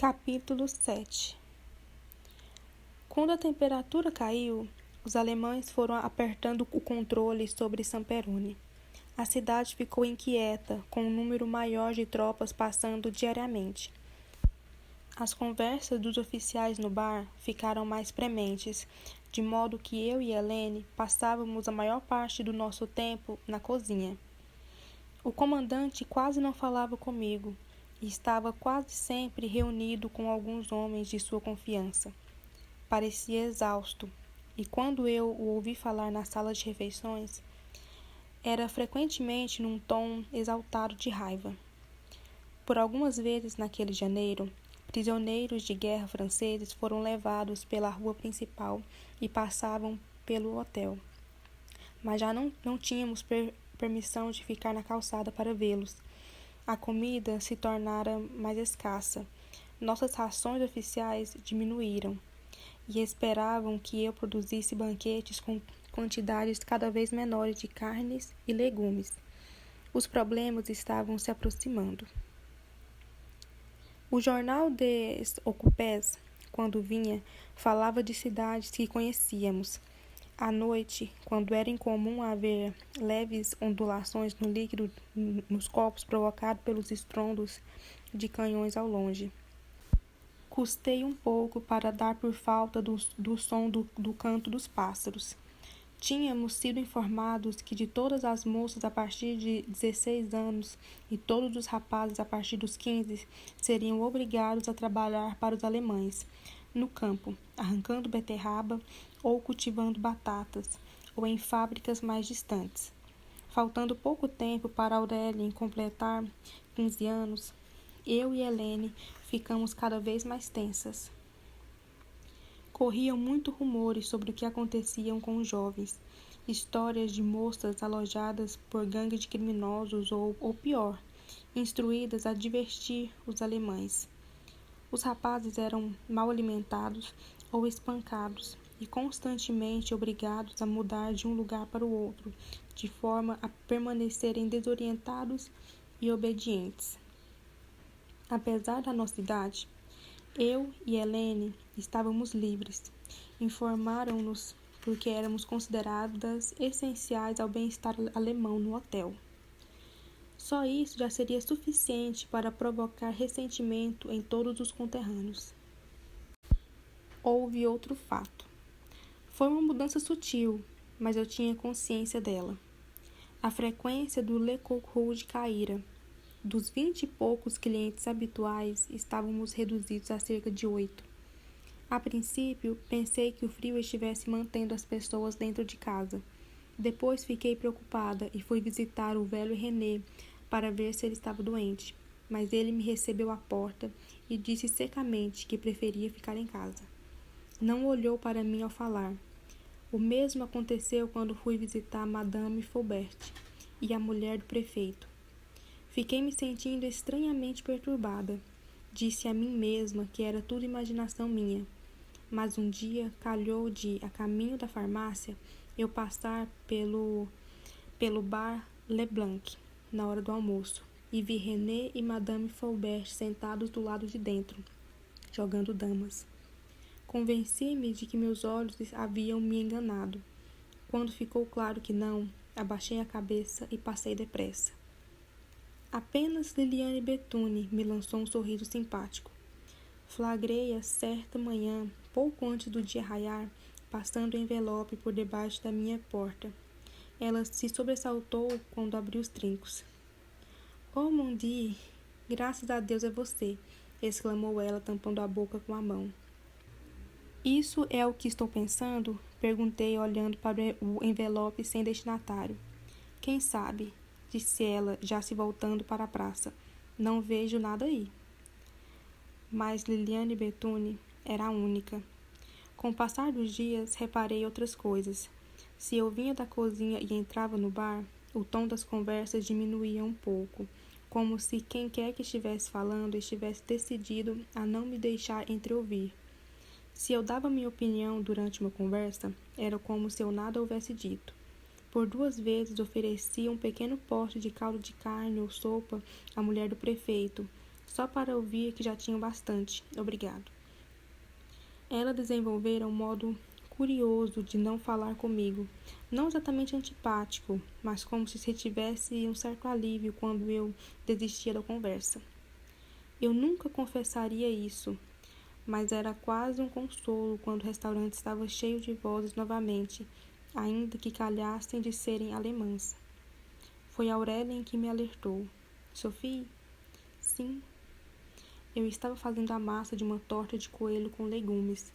Capítulo 7. Quando a temperatura caiu, os alemães foram apertando o controle sobre Samperone. A cidade ficou inquieta, com um número maior de tropas passando diariamente. As conversas dos oficiais no bar ficaram mais prementes, de modo que eu e Helene passávamos a maior parte do nosso tempo na cozinha. O comandante quase não falava comigo, e estava quase sempre reunido com alguns homens de sua confiança. Parecia exausto, e quando eu o ouvi falar na sala de refeições, era frequentemente num tom exaltado de raiva. Por algumas vezes naquele janeiro, prisioneiros de guerra franceses foram levados pela rua principal e passavam pelo hotel. Mas já não tínhamos permissão de ficar na calçada para vê-los. A comida se tornara mais escassa. Nossas rações oficiais diminuíram e esperavam que eu produzisse banquetes com quantidades cada vez menores de carnes e legumes. Os problemas estavam se aproximando. O jornal des Occupés, quando vinha, falava de cidades que conhecíamos. À noite, quando era incomum haver leves ondulações no líquido nos copos provocados pelos estrondos de canhões ao longe. Custei um pouco para dar por falta do som do canto dos pássaros. Tínhamos sido informados que de todas as moças a partir de 16 anos e todos os rapazes a partir dos 15 seriam obrigados a trabalhar para os alemães, no campo, arrancando beterraba ou cultivando batatas, ou em fábricas mais distantes. Faltando pouco tempo para Aurélien completar 15 anos, eu e Helene ficamos cada vez mais tensas. Corriam muito rumores sobre o que aconteciam com os jovens, histórias de moças alojadas por gangues de criminosos ou pior, instruídas a divertir os alemães. Os rapazes eram mal alimentados ou espancados e constantemente obrigados a mudar de um lugar para o outro, de forma a permanecerem desorientados e obedientes. Apesar da nossa idade, eu e Helene estávamos livres. Informaram-nos porque éramos consideradas essenciais ao bem-estar alemão no hotel. Só isso já seria suficiente para provocar ressentimento em todos os conterrâneos. Houve outro fato. Foi uma mudança sutil, mas eu tinha consciência dela. A frequência do Le Coq Rouge caíra. Dos 20 e poucos clientes habituais, estávamos reduzidos a cerca de 8. A princípio, pensei que o frio estivesse mantendo as pessoas dentro de casa. Depois fiquei preocupada e fui visitar o velho René para ver se ele estava doente, mas ele me recebeu à porta e disse secamente que preferia ficar em casa. Não olhou para mim ao falar. O mesmo aconteceu quando fui visitar Madame Faubert e a mulher do prefeito. Fiquei me sentindo estranhamente perturbada. Disse a mim mesma que era tudo imaginação minha. Mas um dia calhou de, a caminho da farmácia, eu passar pelo bar Leblanc, na hora do almoço, e vi René e Madame Faubert sentados do lado de dentro, jogando damas. Convenci-me de que meus olhos haviam me enganado. Quando ficou claro que não, abaixei a cabeça e passei depressa. Apenas Liliane Bethune me lançou um sorriso simpático. Flagrei-a certa manhã, pouco antes do dia raiar, passando o envelope por debaixo da minha porta. Ela se sobressaltou quando abriu os trincos. Oh, mon Dieu! Graças a Deus é você! Exclamou ela, tampando a boca com a mão. Isso é o que estou pensando? Perguntei, olhando para o envelope sem destinatário. Quem sabe? Disse ela, já se voltando para a praça. Não vejo nada aí. Mas Liliane Bethune era a única. Com o passar dos dias, reparei outras coisas. Se eu vinha da cozinha e entrava no bar, o tom das conversas diminuía um pouco, como se quem quer que estivesse falando estivesse decidido a não me deixar entreouvir. Se eu dava minha opinião durante uma conversa, era como se eu nada houvesse dito. Por 2 vezes ofereci um pequeno pote de caldo de carne ou sopa à mulher do prefeito, Só para ouvir que já tinha bastante. Obrigado. Ela desenvolvera um modo curioso de não falar comigo. Não exatamente antipático, mas como se tivesse um certo alívio quando eu desistia da conversa. Eu nunca confessaria isso, mas era quase um consolo quando o restaurante estava cheio de vozes novamente, ainda que calhassem de serem alemãs. Foi Aurélia que me alertou. Sophie? Sim. Eu estava fazendo a massa de uma torta de coelho com legumes.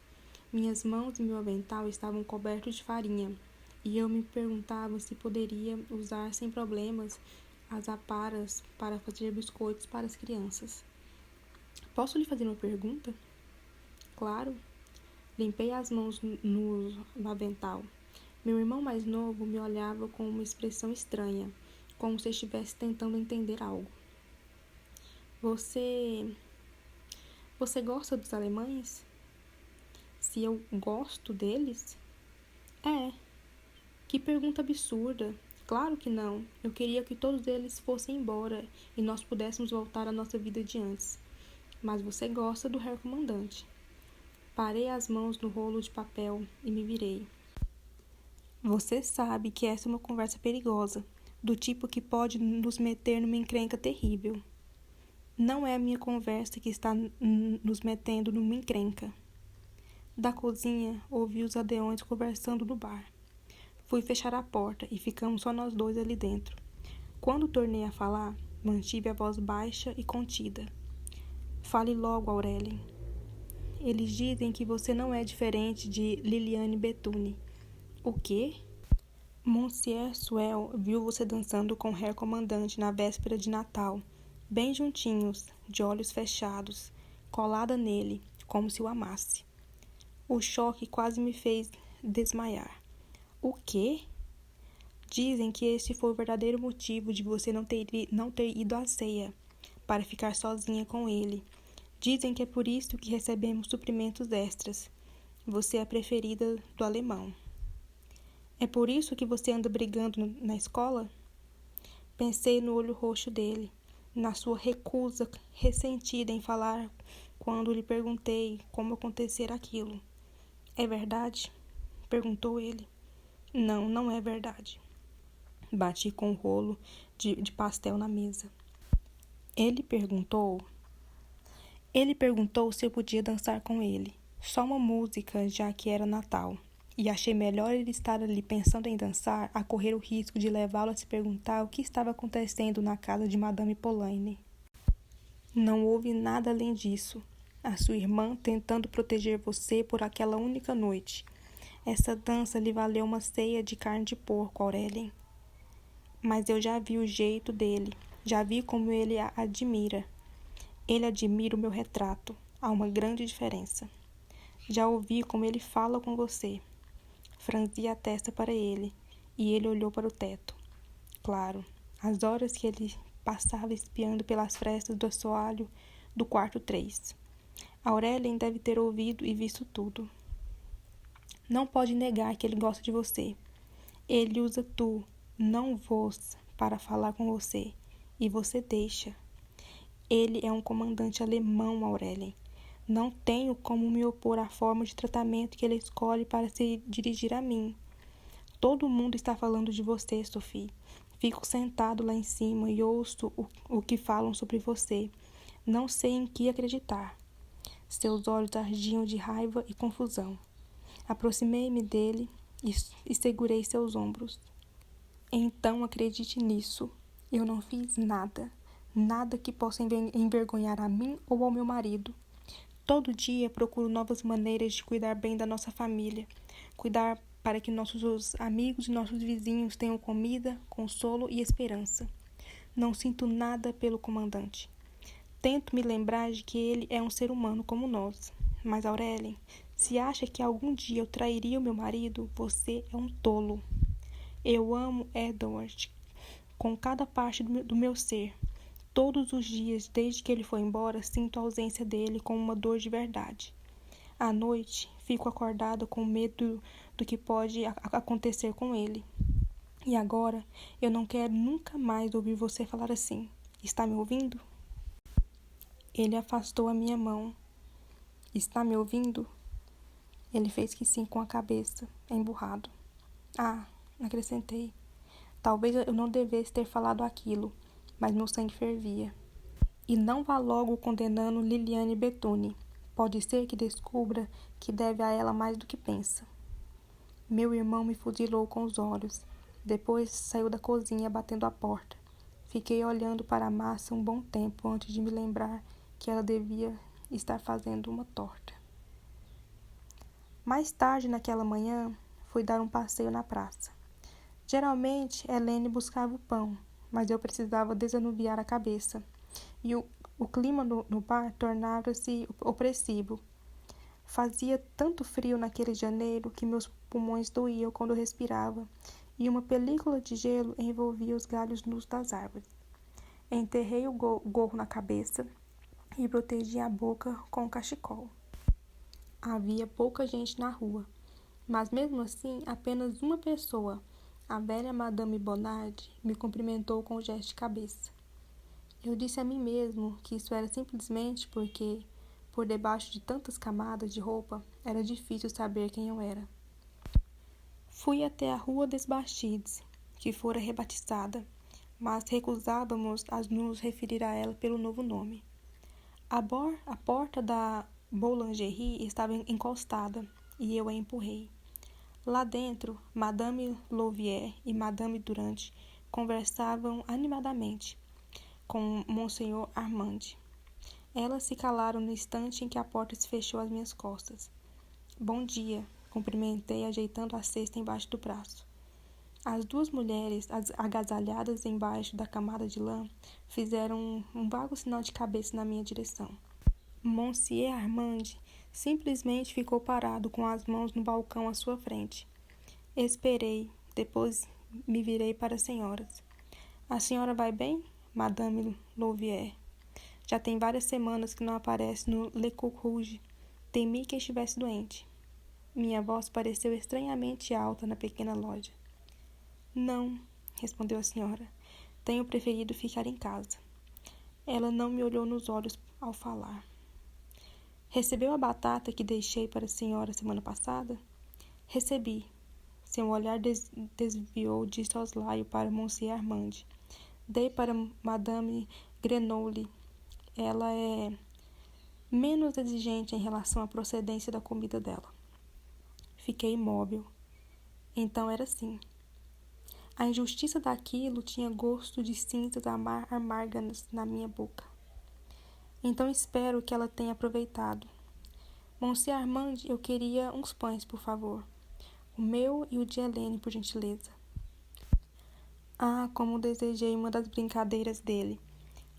Minhas mãos e meu avental estavam cobertos de farinha, e eu me perguntava se poderia usar sem problemas as aparas para fazer biscoitos para as crianças. Posso lhe fazer uma pergunta? Claro. Limpei as mãos no avental. Meu irmão mais novo me olhava com uma expressão estranha, como se estivesse tentando entender algo. Você gosta dos alemães? Se eu gosto deles? É. Que pergunta absurda. Claro que não. Eu queria que todos eles fossem embora e nós pudéssemos voltar à nossa vida de antes. Mas você gosta do Herr Comandante. Parei as mãos no rolo de papel e me virei. Você sabe que essa é uma conversa perigosa, do tipo que pode nos meter numa encrenca terrível. Não é a minha conversa que está nos metendo numa encrenca. Da cozinha, ouvi os aldeões conversando no bar. Fui fechar a porta e ficamos só nós dois ali dentro. Quando tornei a falar, mantive a voz baixa e contida. Fale logo, Aurélia. Eles dizem que você não é diferente de Liliane Bethune. O quê? Monsieur Suel viu você dançando com o Herr Comandante na véspera de Natal, bem juntinhos, de olhos fechados, colada nele, como se o amasse. O choque quase me fez desmaiar. O quê? Dizem que este foi o verdadeiro motivo de você não ter ido à ceia, para ficar sozinha com ele. Dizem que é por isso que recebemos suprimentos extras. Você é a preferida do alemão. É por isso que você anda brigando na escola? Pensei no olho roxo dele, na sua recusa ressentida em falar quando lhe perguntei como acontecera aquilo. É verdade? Perguntou ele. Não, não é verdade. Bati com o rolo de pastel na mesa. Ele perguntou se eu podia dançar com ele. Só uma música, já que era Natal. E achei melhor ele estar ali pensando em dançar a correr o risco de levá-lo a se perguntar o que estava acontecendo na casa de Madame Polaine. Não houve nada além disso. A sua irmã tentando proteger você por aquela única noite. Essa dança lhe valeu uma ceia de carne de porco, Aurélia. Mas eu já vi o jeito dele. Já vi como ele a admira. Ele admira o meu retrato. Há uma grande diferença. Já ouvi como ele fala com você. Franzi a testa para ele, e ele olhou para o teto. Claro, as horas que ele passava espiando pelas frestas do assoalho do quarto 3. Aurélia deve ter ouvido e visto tudo. Não pode negar que ele gosta de você. Ele usa tu, não vos, para falar com você, e você deixa. Ele é um comandante alemão, Aurélia. Não tenho como me opor à forma de tratamento que ele escolhe para se dirigir a mim. Todo mundo está falando de você, Sophie. Fico sentado lá em cima e ouço o que falam sobre você. Não sei em que acreditar. Seus olhos ardiam de raiva e confusão. Aproximei-me dele e segurei seus ombros. Então acredite nisso. Eu não fiz nada. Nada que possa envergonhar a mim ou ao meu marido. Todo dia procuro novas maneiras de cuidar bem da nossa família. Cuidar para que nossos amigos e nossos vizinhos tenham comida, consolo e esperança. Não sinto nada pelo comandante. Tento me lembrar de que ele é um ser humano como nós. Mas, Aurélia, se acha que algum dia eu trairia o meu marido, você é um tolo. Eu amo Edward com cada parte do meu ser. Todos os dias, desde que ele foi embora, sinto a ausência dele como uma dor de verdade. À noite, fico acordada com medo do que pode acontecer com ele. E agora, eu não quero nunca mais ouvir você falar assim. Está me ouvindo? Ele afastou a minha mão. Está me ouvindo? Ele fez que sim com a cabeça, emburrado. Ah, acrescentei. Talvez eu não devesse ter falado aquilo, mas meu sangue fervia. E não vá logo condenando Liliane Betune. Pode ser que descubra que deve a ela mais do que pensa. Meu irmão me fuzilou com os olhos. Depois saiu da cozinha batendo a porta. Fiquei olhando para a massa um bom tempo antes de me lembrar que ela devia estar fazendo uma torta. Mais tarde naquela manhã, fui dar um passeio na praça. Geralmente, Helene buscava o pão, mas eu precisava desanuviar a cabeça. E o clima no bar tornava-se opressivo. Fazia tanto frio naquele janeiro que meus pulmões doíam quando respirava, e uma película de gelo envolvia os galhos nus das árvores. Enterrei o gorro na cabeça e protegi a boca com o cachecol. Havia pouca gente na rua, mas mesmo assim apenas uma pessoa, a velha Madame Bonnard, me cumprimentou com um gesto de cabeça. Eu disse a mim mesmo que isso era simplesmente porque, por debaixo de tantas camadas de roupa, era difícil saber quem eu era. Fui até a Rua des Bastides, que fora rebatizada, mas recusávamos a nos referir a ela pelo novo nome. A porta da boulangerie estava encostada e eu a empurrei. Lá dentro, Madame Louvière e Madame Durand conversavam animadamente com Monsenhor Armand. Elas se calaram no instante em que a porta se fechou às minhas costas. Bom dia, cumprimentei ajeitando a cesta embaixo do braço. As duas mulheres, agasalhadas embaixo da camada de lã, fizeram um vago sinal de cabeça na minha direção. Monsieur Armand simplesmente ficou parado com as mãos no balcão à sua frente. Esperei, depois me virei para as senhoras. A senhora vai bem, Madame Louvière? Já tem várias semanas que não aparece no Le Coq Rouge. Temi que estivesse doente. Minha voz pareceu estranhamente alta na pequena loja. Não, respondeu a senhora. Tenho preferido ficar em casa. Ela não me olhou nos olhos ao falar. Recebeu a batata que deixei para a senhora semana passada? Recebi. Seu olhar desviou de soslaio para Monsieur Armand. Dei para Madame Grenoble. Ela é menos exigente em relação à procedência da comida dela. Fiquei imóvel. Então era assim. A injustiça daquilo tinha gosto de cinzas amargas na minha boca. Então espero que ela tenha aproveitado. Monsieur Armand, eu queria uns pães, por favor. O meu e o de Helene, por gentileza. Ah, como desejei uma das brincadeiras dele.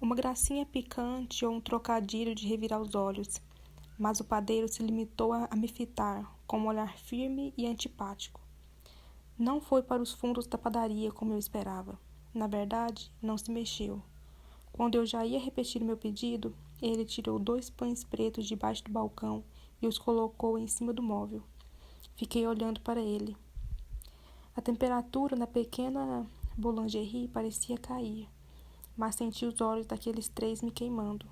Uma gracinha picante ou um trocadilho de revirar os olhos. Mas o padeiro se limitou a me fitar, com um olhar firme e antipático. Não foi para os fundos da padaria como eu esperava. Na verdade, não se mexeu. Quando eu já ia repetir o meu pedido, ele tirou 2 pães pretos debaixo do balcão e os colocou em cima do móvel. Fiquei olhando para ele. A temperatura na pequena boulangerie parecia cair, mas senti os olhos daqueles 3 me queimando.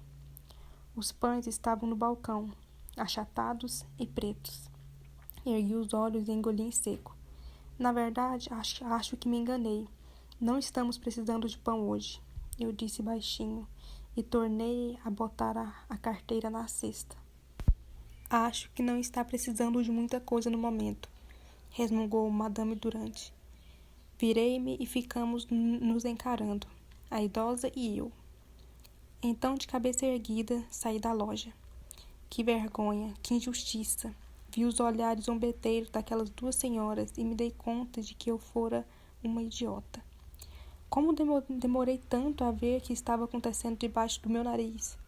Os pães estavam no balcão, achatados e pretos. Ergui os olhos e engoli em seco. Na verdade, acho que me enganei. Não estamos precisando de pão hoje, eu disse baixinho, e tornei a botar a carteira na cesta. Acho que não está precisando de muita coisa no momento, resmungou Madame Durand. Virei-me e ficamos nos encarando, a idosa e eu. Então, de cabeça erguida, saí da loja. Que vergonha, que injustiça! Vi os olhares zombeteiros daquelas 2 senhoras e me dei conta de que eu fora uma idiota. Como demorei tanto a ver que estava acontecendo debaixo do meu nariz?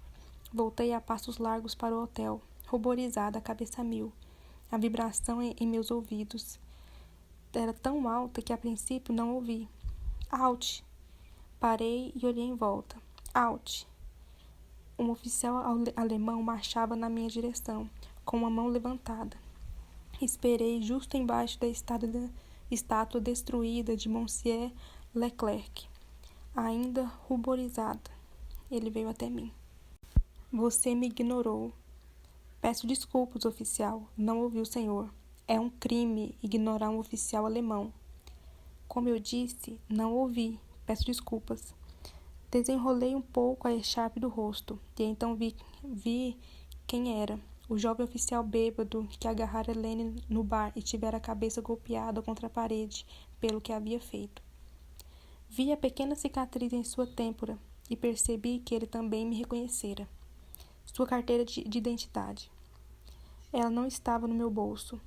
Voltei a passos largos para o hotel, ruborizada, a cabeça a mil. A vibração em meus ouvidos era tão alta que a princípio não ouvi. Out! Parei e olhei em volta. Out! Um oficial alemão marchava na minha direção, com uma mão levantada. Esperei justo embaixo da estátua destruída de Monsieur Leclerc, ainda ruborizada. Ele veio até mim. Você me ignorou. Peço desculpas, oficial. Não ouvi o senhor. É um crime ignorar um oficial alemão. Como eu disse, não ouvi. Peço desculpas. Desenrolei um pouco a echarpe do rosto, e então vi quem era. O jovem oficial bêbado que agarrara Helene no bar e tivera a cabeça golpeada contra a parede pelo que havia feito. Vi a pequena cicatriz em sua têmpora e percebi que ele também me reconhecera. Sua carteira de identidade. Ela não estava no meu bolso.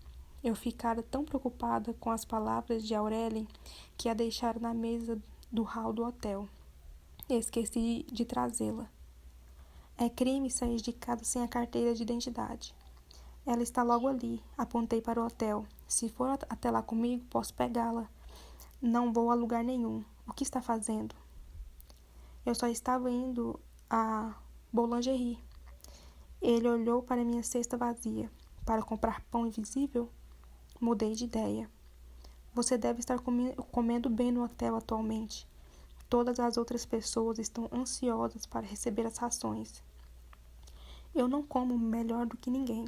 Eu ficara tão preocupada com as palavras de Aurélie que a deixara na mesa do hall do hotel. Esqueci de trazê-la. É crime sair de casa sem a carteira de identidade. Ela está logo ali. Apontei para o hotel. Se for até lá comigo, posso pegá-la. Não vou a lugar nenhum. O que está fazendo? Eu só estava indo à boulangerie. Ele olhou para minha cesta vazia. Para comprar pão invisível? Mudei de ideia. Você deve estar comendo bem no hotel atualmente. Todas as outras pessoas estão ansiosas para receber as rações. Eu não como melhor do que ninguém.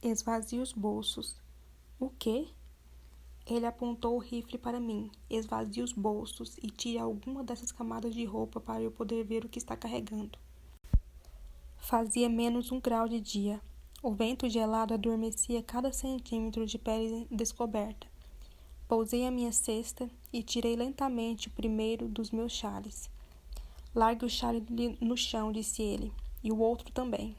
Esvazie os bolsos. O quê? Ele apontou o rifle para mim. Esvazie os bolsos e tire alguma dessas camadas de roupa para eu poder ver o que está carregando. Fazia menos 1 grau de dia. O vento gelado adormecia cada centímetro de pele descoberta. Pousei a minha cesta e tirei lentamente o primeiro dos meus chales. Largue o chale no chão, disse ele, e o outro também.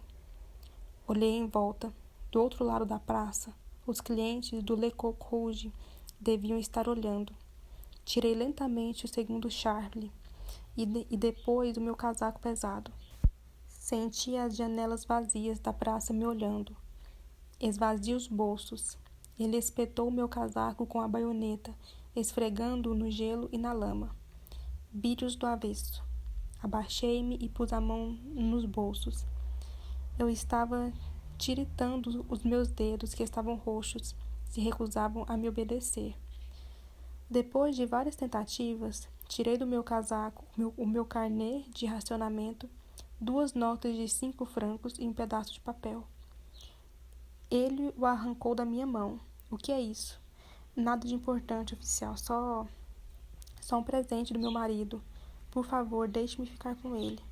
Olhei em volta. Do outro lado da praça, os clientes do Le Coq Rouge deviam estar olhando. Tirei lentamente o segundo chale e depois o meu casaco pesado. Senti as janelas vazias da praça me olhando. Esvazie os bolsos. Ele espetou meu casaco com a baioneta, esfregando-o no gelo e na lama. Vire-os do avesso. Abaixei-me e pus a mão nos bolsos. Eu estava tiritando os meus dedos, que estavam roxos, se recusavam a me obedecer. Depois de várias tentativas, tirei do meu casaco o meu carnê de racionamento, 2 notas de 5 francos e um pedaço de papel. Ele o arrancou da minha mão. O que é isso? Nada de importante, oficial. Só um presente do meu marido. Por favor, deixe-me ficar com ele.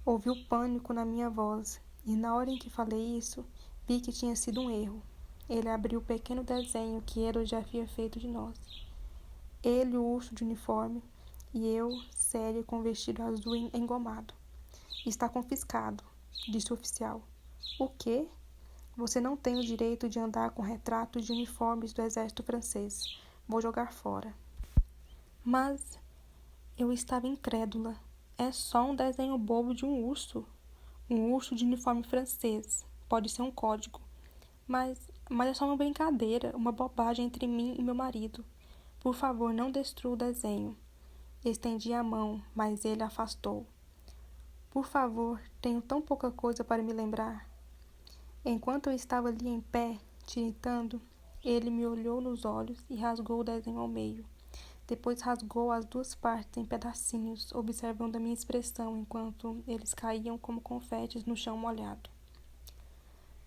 Ouvi o pânico na minha voz, e na hora em que falei isso, vi que tinha sido um erro. Ele abriu o pequeno desenho que ele já havia feito de nós. Ele, o urso de uniforme, e eu, séria, com vestido azul engomado. Está confiscado, disse o oficial. O quê? Você não tem o direito de andar com retratos de uniformes do exército francês. Vou jogar fora. Mas eu estava incrédula. É só um desenho bobo de um urso. Um urso de uniforme francês. Pode ser um código. Mas é só uma brincadeira, uma bobagem entre mim e meu marido. Por favor, não destrua o desenho. Estendi a mão, mas ele afastou. Por favor, tenho tão pouca coisa para me lembrar. Enquanto eu estava ali em pé, tiritando, ele me olhou nos olhos e rasgou o desenho ao meio. Depois rasgou as 2 partes em pedacinhos, observando a minha expressão enquanto eles caíam como confetes no chão molhado.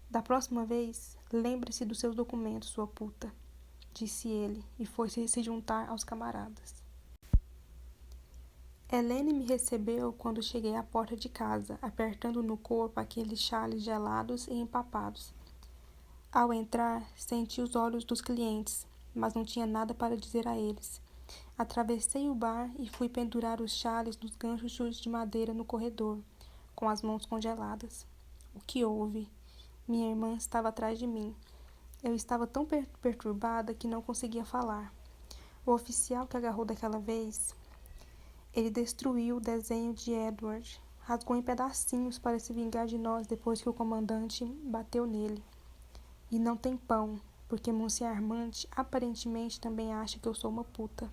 Da próxima vez, lembre-se dos seus documentos, sua puta, disse ele, e foi se juntar aos camaradas. Helene me recebeu quando cheguei à porta de casa, apertando no corpo aqueles chales gelados e empapados. Ao entrar, senti os olhos dos clientes, mas não tinha nada para dizer a eles. Atravessei o bar e fui pendurar os chales nos ganchos de madeira no corredor, com as mãos congeladas. O que houve? Minha irmã estava atrás de mim. Eu estava tão perturbada que não conseguia falar. O oficial que agarrou daquela vez, ele destruiu o desenho de Edward, rasgou em pedacinhos para se vingar de nós depois que o comandante bateu nele. E não tem pão, porque Monsieur Armand aparentemente também acha que eu sou uma puta.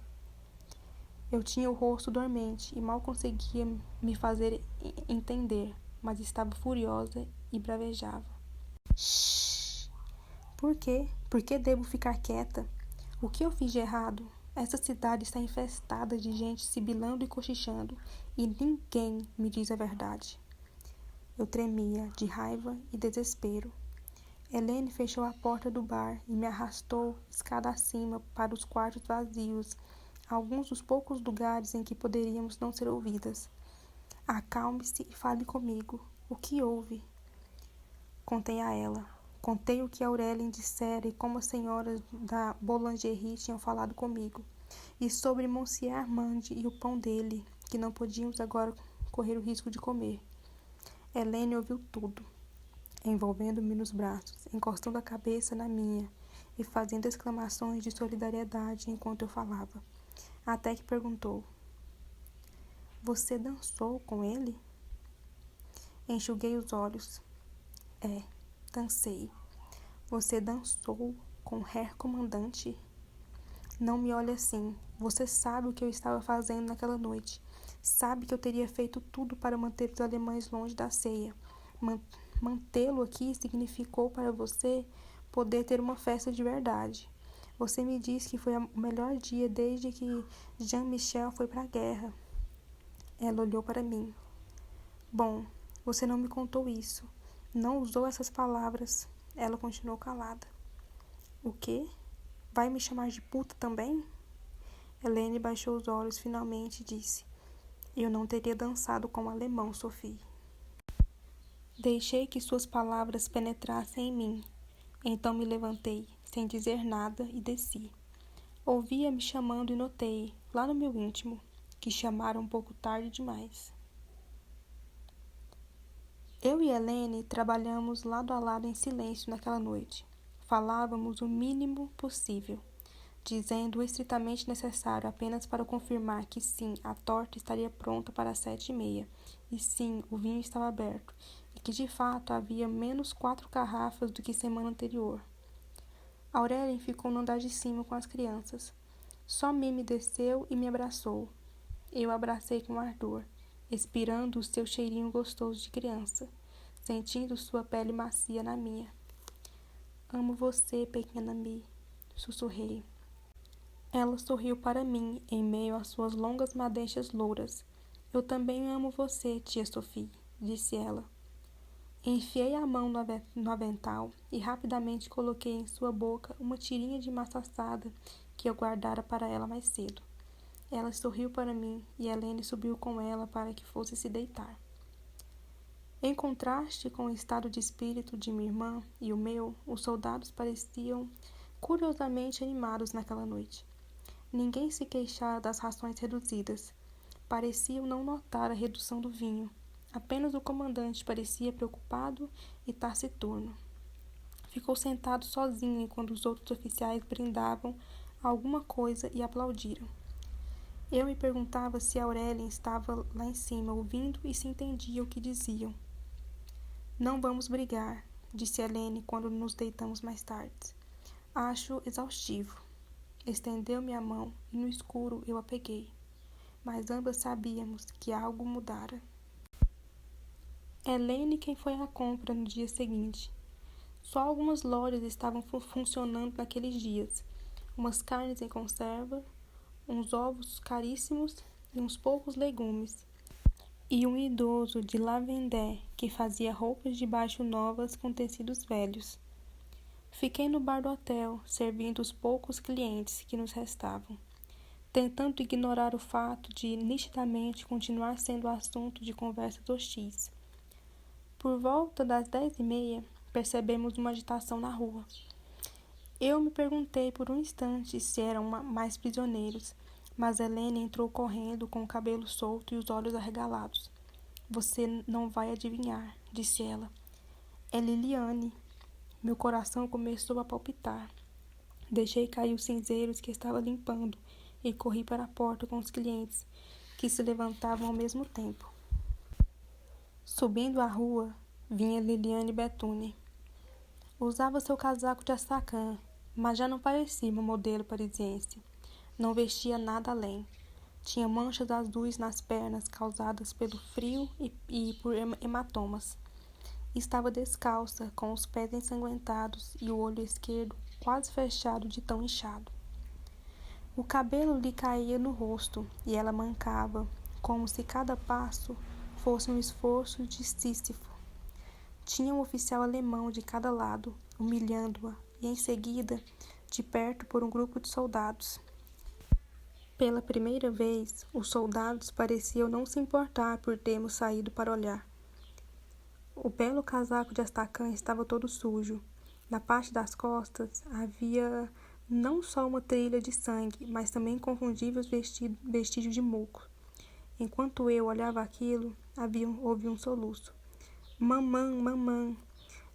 Eu tinha o rosto dormente e mal conseguia me fazer entender, mas estava furiosa e bravejava. Shhh! Por quê? Por que devo ficar quieta? O que eu fiz de errado? Essa cidade está infestada de gente sibilando e cochichando, e ninguém me diz a verdade. Eu tremia de raiva e desespero. Helene fechou a porta do bar e me arrastou escada acima para os quartos vazios, alguns dos poucos lugares em que poderíamos não ser ouvidas. Acalme-se e fale comigo. O que houve? Contei a ela. Contei o que Aurélien dissera e como as senhoras da Boulangerie tinham falado comigo. E sobre Monsieur Armand e o pão dele, que não podíamos agora correr o risco de comer. Helene ouviu tudo, envolvendo-me nos braços, encostando a cabeça na minha e fazendo exclamações de solidariedade enquanto eu falava. Até que perguntou: Você dançou com ele? Enxuguei os olhos. Dancei. Você dançou com o Herr Comandante? Não me olhe assim. Você sabe o que eu estava fazendo naquela noite. Sabe que eu teria feito tudo para manter os alemães longe da ceia. Mantê-lo aqui significou para você poder ter uma festa de verdade. Você me disse que foi o melhor dia desde que Jean-Michel foi para a guerra. Ela olhou para mim. Bom, você não me contou isso. Não usou essas palavras. Ela continuou calada. O quê? Vai me chamar de puta também? Helene baixou os olhos finalmente e disse: Eu não teria dançado com o alemão, Sophie. Deixei que suas palavras penetrassem em mim. Então me levantei, sem dizer nada, e desci. Ouvia me chamando e notei, lá no meu íntimo, que chamaram um pouco tarde demais. Eu e Helene trabalhamos lado a lado em silêncio naquela noite. Falávamos o mínimo possível, dizendo o estritamente necessário apenas para confirmar que sim, a torta estaria pronta para as 7h30, e sim, o vinho estava aberto, e que de fato havia menos 4 garrafas do que semana anterior. Aurélien ficou no andar de cima com as crianças. Só Mimi desceu e me abraçou. Eu a abracei com ardor, expirando o seu cheirinho gostoso de criança, sentindo sua pele macia na minha. Amo você, pequena Mi, sussurrei. Ela sorriu para mim, em meio às suas longas madeixas louras. Eu também amo você, tia Sophie, disse ela. Enfiei a mão no avental e rapidamente coloquei em sua boca uma tirinha de massa assada que eu guardara para ela mais cedo. Ela sorriu para mim e Helene subiu com ela para que fosse se deitar. Em contraste com o estado de espírito de minha irmã e o meu, os soldados pareciam curiosamente animados naquela noite. Ninguém se queixara das rações reduzidas. Pareciam não notar a redução do vinho. Apenas o comandante parecia preocupado e taciturno. Ficou sentado sozinho enquanto os outros oficiais brindavam alguma coisa e aplaudiram. Eu me perguntava se Aurélien estava lá em cima ouvindo e se entendia o que diziam. Não vamos brigar, disse Helene quando nos deitamos mais tarde. Acho exaustivo. Estendeu-me a mão e no escuro eu a peguei. Mas ambas sabíamos que algo mudara. Helene quem foi à compra no dia seguinte. Só algumas lojas estavam funcionando naqueles dias. Umas carnes em conserva, uns ovos caríssimos e uns poucos legumes. E um idoso de Lavendé que fazia roupas de baixo novas com tecidos velhos. Fiquei no bar do hotel, servindo os poucos clientes que nos restavam, tentando ignorar o fato de nitidamente continuar sendo assunto de conversas hostis. Por volta das 10h30, percebemos uma agitação na rua. Eu me perguntei por um instante se eram mais prisioneiros, mas Helene entrou correndo com o cabelo solto e os olhos arregalados. Você não vai adivinhar, disse ela. É Liliane. Meu coração começou a palpitar. Deixei cair os cinzeiros que estava limpando e corri para a porta com os clientes, que se levantavam ao mesmo tempo. Subindo a rua, vinha Liliane Bethune. Usava seu casaco de astrakhan, mas já não parecia uma modelo parisiense. Não vestia nada além. Tinha manchas azuis nas pernas causadas pelo frio e por hematomas. Estava descalça, com os pés ensanguentados e o olho esquerdo quase fechado de tão inchado. O cabelo lhe caía no rosto e ela mancava, como se cada passo fosse um esforço de Sísifo. Tinha um oficial alemão de cada lado, humilhando-a, e em seguida, de perto por um grupo de soldados. Pela primeira vez, os soldados pareciam não se importar por termos saído para olhar. O belo casaco de Astacã estava todo sujo. Na parte das costas havia não só uma trilha de sangue, mas também inconfundíveis vestígios de muco. Enquanto eu olhava aquilo, ouvi um soluço. Mamã, mamã!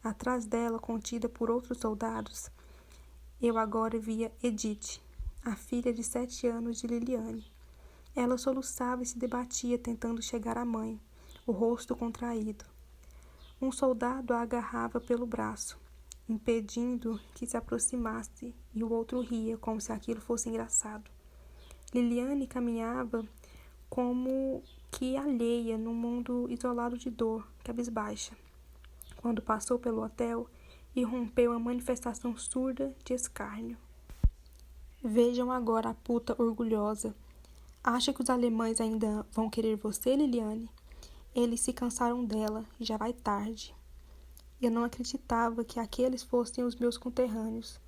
Atrás dela, contida por outros soldados, eu agora via Edith, a filha de 7 anos de Liliane. Ela soluçava e se debatia, tentando chegar à mãe, o rosto contraído. Um soldado a agarrava pelo braço, impedindo que se aproximasse, e o outro ria, como se aquilo fosse engraçado. Liliane caminhava como que alheia num mundo isolado de dor, cabisbaixa, quando passou pelo hotel e rompeu a manifestação surda de escárnio. Vejam agora a puta orgulhosa. Acha que os alemães ainda vão querer você, Liliane? Eles se cansaram dela e já vai tarde. Eu não acreditava que aqueles fossem os meus conterrâneos.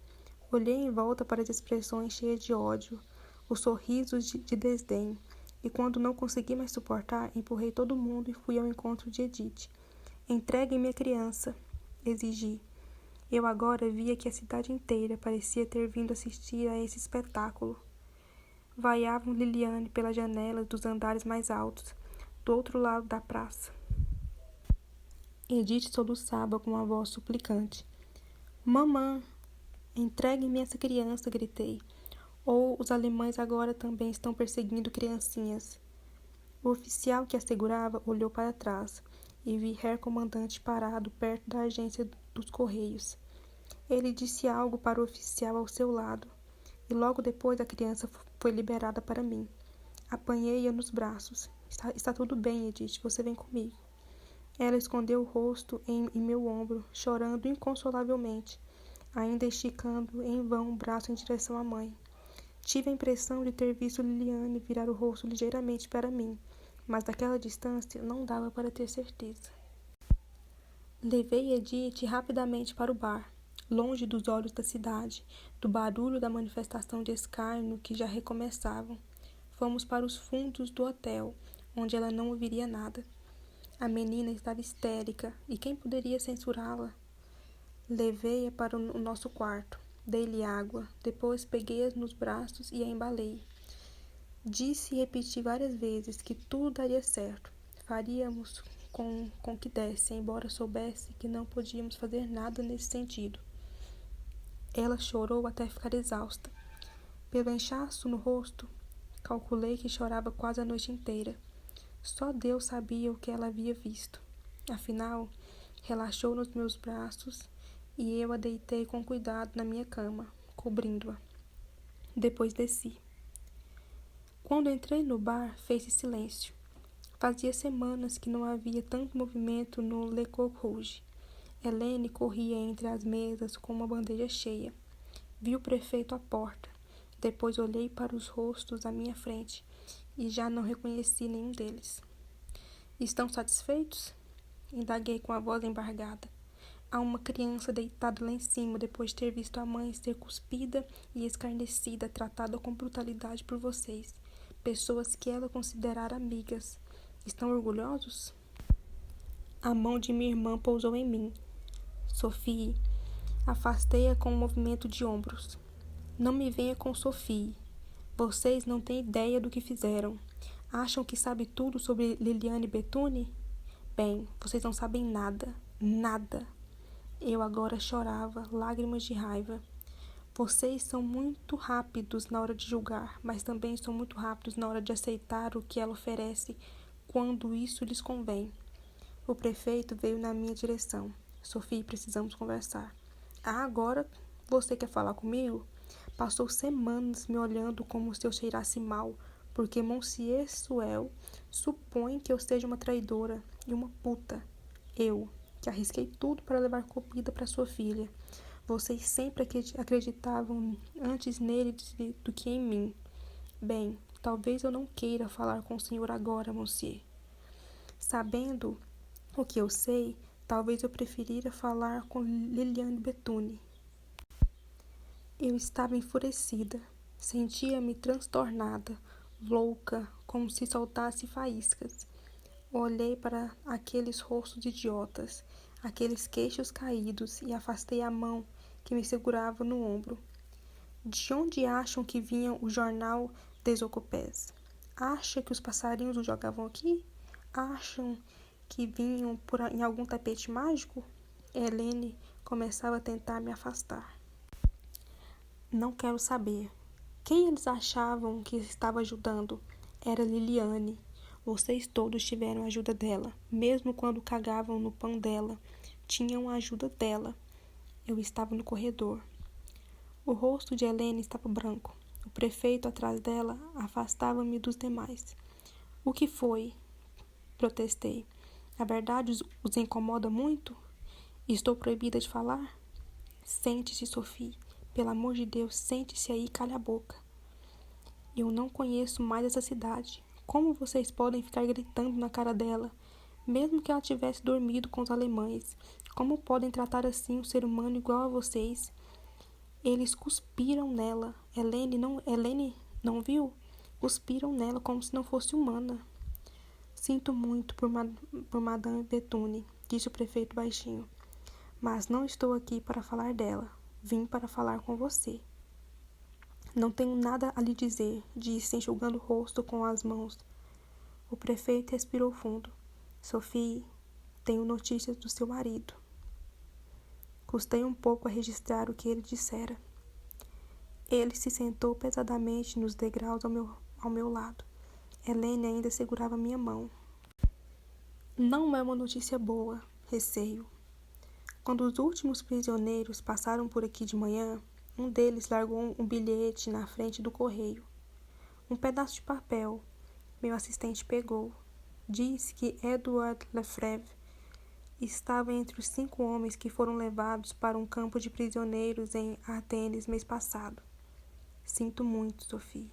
Olhei em volta para as expressões cheias de ódio, os sorrisos de desdém, e quando não consegui mais suportar, empurrei todo mundo e fui ao encontro de Edith. Entreguem-me a criança, exigi. Eu agora via que a cidade inteira parecia ter vindo assistir a esse espetáculo. Vaiavam Liliane pelas janelas dos andares mais altos, do outro lado da praça. Edith soluçava com uma voz suplicante. Mamã, entregue-me essa criança, gritei. Ou os alemães agora também estão perseguindo criancinhas. O oficial que a segurava olhou para trás e vi Herr Comandante parado perto da agência dos Correios. Ele disse algo para o oficial ao seu lado, e logo depois a criança foi liberada para mim. Apanhei-a nos braços. Está tudo bem, Edith, você vem comigo. Ela escondeu o rosto em meu ombro, chorando inconsolavelmente, ainda esticando em vão o braço em direção à mãe. Tive a impressão de ter visto Liliane virar o rosto ligeiramente para mim, mas daquela distância não dava para ter certeza. Levei Edith rapidamente para o bar, longe dos olhos da cidade, do barulho da manifestação de escárnio que já recomeçavam. Fomos para os fundos do hotel, onde ela não ouviria nada. A menina estava histérica, e quem poderia censurá-la? Levei-a para o nosso quarto. Dei-lhe água, depois peguei-a nos braços e a embalei. Disse e repeti várias vezes que tudo daria certo. Faríamos com que desse, embora soubesse que não podíamos fazer nada nesse sentido. Ela chorou até ficar exausta. Pelo inchaço no rosto, calculei que chorava quase a noite inteira. Só Deus sabia o que ela havia visto. Afinal, relaxou nos meus braços e eu a deitei com cuidado na minha cama, cobrindo-a. Depois desci. Quando entrei no bar, fez-se silêncio. Fazia semanas que não havia tanto movimento no Le Coq Rouge. Helene corria entre as mesas com uma bandeja cheia. Vi o prefeito à porta. Depois olhei para os rostos à minha frente e já não reconheci nenhum deles. Estão satisfeitos? Indaguei com a voz embargada. Há uma criança deitada lá em cima depois de ter visto a mãe ser cuspida e escarnecida, tratada com brutalidade por vocês, pessoas que ela considerara amigas. Estão orgulhosos? A mão de minha irmã pousou em mim. Sophie, afastei-a com um movimento de ombros. Não me venha com Sophie. Vocês não têm ideia do que fizeram. Acham que sabe tudo sobre Liliane Bethune? Bem, vocês não sabem nada. Nada. Eu agora chorava, lágrimas de raiva. Vocês são muito rápidos na hora de julgar, mas também são muito rápidos na hora de aceitar o que ela oferece quando isso lhes convém. O prefeito veio na minha direção. Sophie, precisamos conversar. Agora você quer falar comigo? Passou semanas me olhando como se eu cheirasse mal, porque Monsieur Suel supõe que eu seja uma traidora e uma puta. Eu, que arrisquei tudo para levar comida para sua filha. Vocês sempre acreditavam antes nele do que em mim. Bem, talvez eu não queira falar com o senhor agora, Monsieur. Sabendo o que eu sei, Talvez eu preferira falar com Liliane Bethune. Eu estava enfurecida. Sentia-me transtornada, louca, como se soltasse faíscas. Olhei para aqueles rostos idiotas, aqueles queixos caídos e afastei a mão que me segurava no ombro. De onde acham que vinha o jornal des Occupés? Acha que os passarinhos o jogavam aqui? Acham que vinham em algum tapete mágico? Helene começava a tentar me afastar. Não quero saber. Quem eles achavam que estava ajudando? Era Liliane. Vocês todos tiveram a ajuda dela. Mesmo quando cagavam no pão dela, tinham a ajuda dela. Eu estava no corredor. O rosto de Helene estava branco. O prefeito atrás dela afastava-me dos demais. O que foi? Protestei. A verdade os incomoda muito? Estou proibida de falar? Sente-se, Sophie. Pelo amor de Deus, sente-se aí e calha a boca. Eu não conheço mais essa cidade. Como vocês podem ficar gritando na cara dela? Mesmo que ela tivesse dormido com os alemães. Como podem tratar assim um ser humano igual a vocês? Eles cuspiram nela. Helene não viu? Cuspiram nela como se não fosse humana. Sinto muito por Madame Bethune, disse o prefeito baixinho. Mas não estou aqui para falar dela. Vim para falar com você. Não tenho nada a lhe dizer, disse, enxugando o rosto com as mãos. O prefeito respirou fundo. Sophie, tenho notícias do seu marido. Custei um pouco a registrar o que ele dissera. Ele se sentou pesadamente nos degraus ao meu lado. Helene ainda segurava minha mão. Não é uma notícia boa, receio. Quando os últimos prisioneiros passaram por aqui de manhã, um deles largou um bilhete na frente do correio. Um pedaço de papel. Meu assistente pegou. Disse que Edouard Lefebvre estava entre os 5 homens que foram levados para um campo de prisioneiros em Ardennes mês passado. Sinto muito, Sophie.